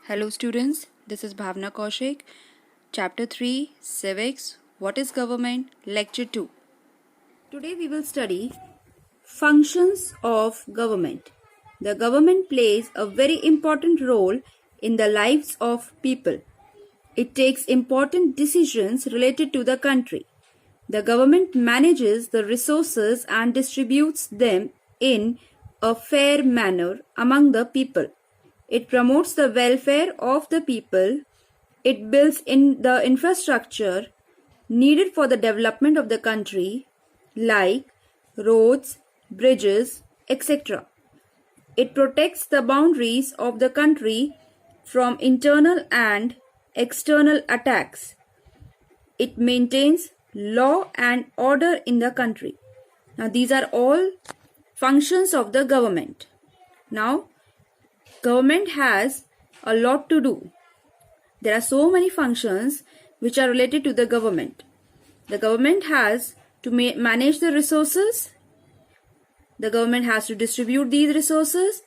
Hello students, this is Bhavna Kaushik. Chapter 3 Civics What is Government? Lecture 2. Today we will study functions of government. The government plays a very important role in the lives of people. It takes important decisions related to the country. The government manages the resources and distributes them in a fair manner among the people. It promotes the welfare of the people. It builds in the infrastructure needed for the development of the country, like roads, bridges, etc. It protects the boundaries of the country from internal and external attacks. It maintains law and order in the country. Now, these are all functions of the government. Now, government has a lot to do. There are so many functions which are related to the government. The government has to manage the resources. The government has to distribute these resources.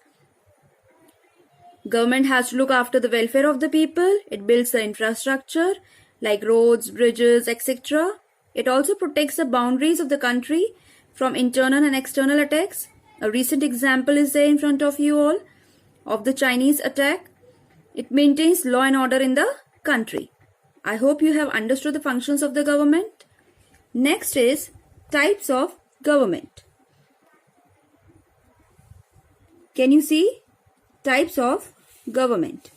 Government has to look after the welfare of the people. It builds the infrastructure like roads, bridges, etc. It also protects the boundaries of the country from internal and external attacks. A recent example is there in front of you all of the Chinese attack. It maintains law and order in the country. I hope you have understood the functions of the government. Next is types of government. Can you see types of government?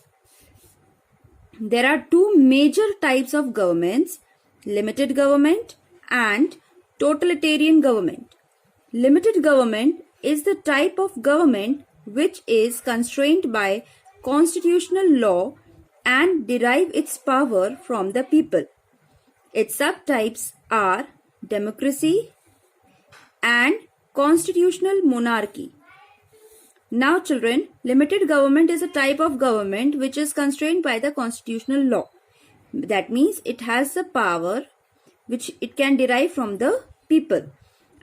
There are two major types of governments, limited government and totalitarian government. Limited government is the type of government which is constrained by constitutional law and derive its power from the people. Its subtypes are democracy and constitutional monarchy. Now children, limited government is a type of government which is constrained by the constitutional law. That means it has the power which it can derive from the people.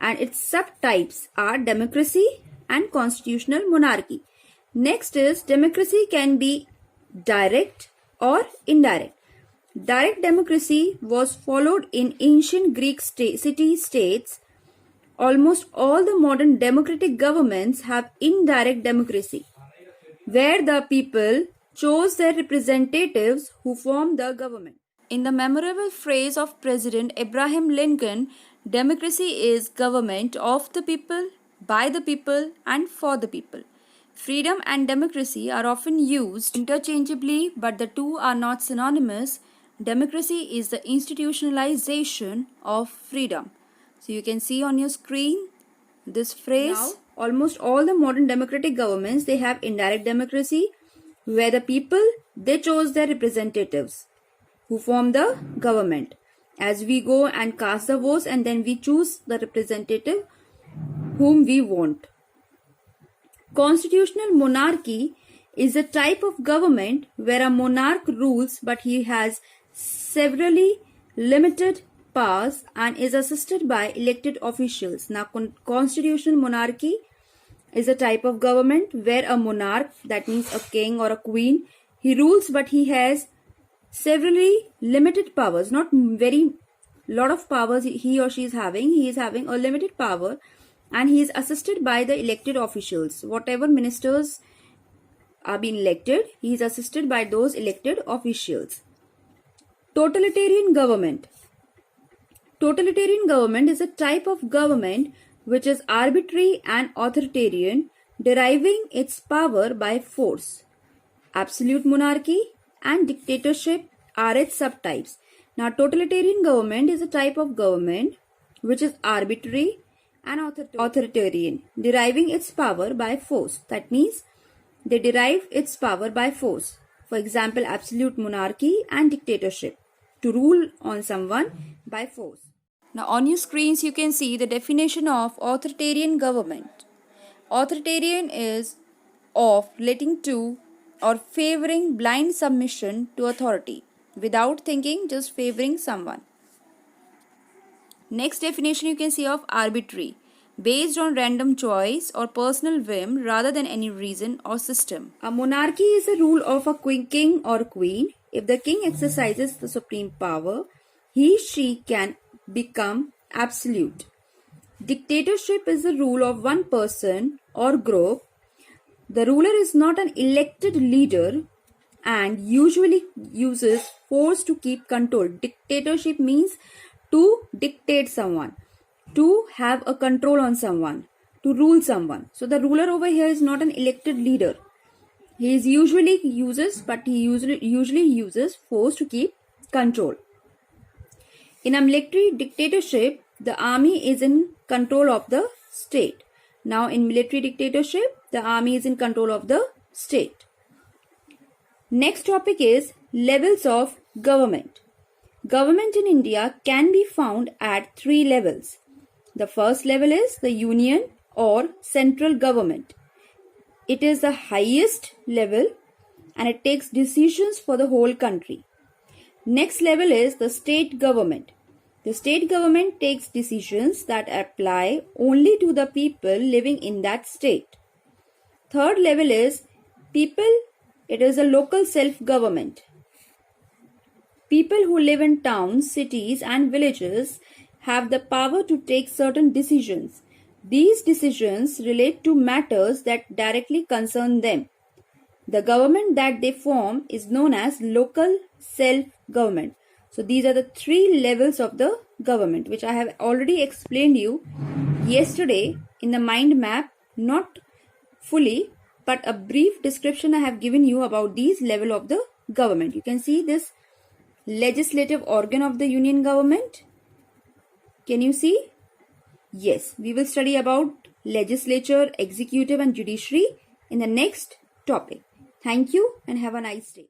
And its subtypes are democracy and constitutional monarchy. Next is democracy can be direct or indirect. Direct democracy was followed in ancient Greek city-states. Almost all the modern democratic governments have indirect democracy, where the people chose their representatives who form the government. In the memorable phrase of President Abraham Lincoln, democracy is government of the people, by the people, and for the people. Freedom and democracy are often used interchangeably, but the two are not synonymous. Democracy is the institutionalization of freedom. So you can see on your screen this phrase. Now, almost all the modern democratic governments, they have indirect democracy, where the people, they chose their representatives who form the government. As we go and cast the votes, and then we choose the representative whom we want. Constitutional monarchy is a type of government where a monarch rules, but he has severally limited powers and is assisted by elected officials. Now, constitutional monarchy is a type of government where a monarch, that means a king or a queen, he rules, but he has severely limited powers, not very lot of powers he or she is having. He is having a limited power, and he is assisted by the elected officials. Whatever ministers are being elected, he is assisted by those elected officials. Totalitarian government. Totalitarian government is a type of government which is arbitrary and authoritarian, deriving its power by force. Absolute monarchy and dictatorship are its subtypes. Now, totalitarian government is a type of government which is arbitrary and authoritarian, deriving its power by force. That means they derive its power by force. For example, absolute monarchy and dictatorship, to rule on someone by force. Now on your screens you can see the definition of authoritarian government. Authoritarian is of letting to or favoring blind submission to authority without thinking, just favoring someone. Next definition you can see of arbitrary. based on random choice or personal whim rather than any reason or system. A monarchy is the rule of a king or queen. If the king exercises the supreme power, she can become absolute. Dictatorship is the rule of one person or group. The ruler is not an elected leader and usually uses force to keep control. Dictatorship means to dictate someone, to have a control on someone, to rule someone. So the ruler over here is not an elected leader. He usually uses force to keep control. In a military dictatorship, the army is in control of the state. Now in military dictatorship, the army is in control of the state. Next topic is levels of government. Government in India can be found at 3 levels. The first level is the union or central government. It is the highest level and it takes decisions for the whole country. Next level is the state government. The state government takes decisions that apply only to the people living in that state. Third level is people. It is a local self-government. People who live in towns, cities and villages have the power to take certain decisions. These decisions relate to matters that directly concern them. The government that they form is known as local self-government. So these are the 3 levels of the government which I have already explained you yesterday in the mind map, not fully, but a brief description I have given you about these level of the government. You can see this legislative organ of the union government. Can you see? Yes, we will study about legislature, executive and judiciary in the next topic. Thank you and have a nice day.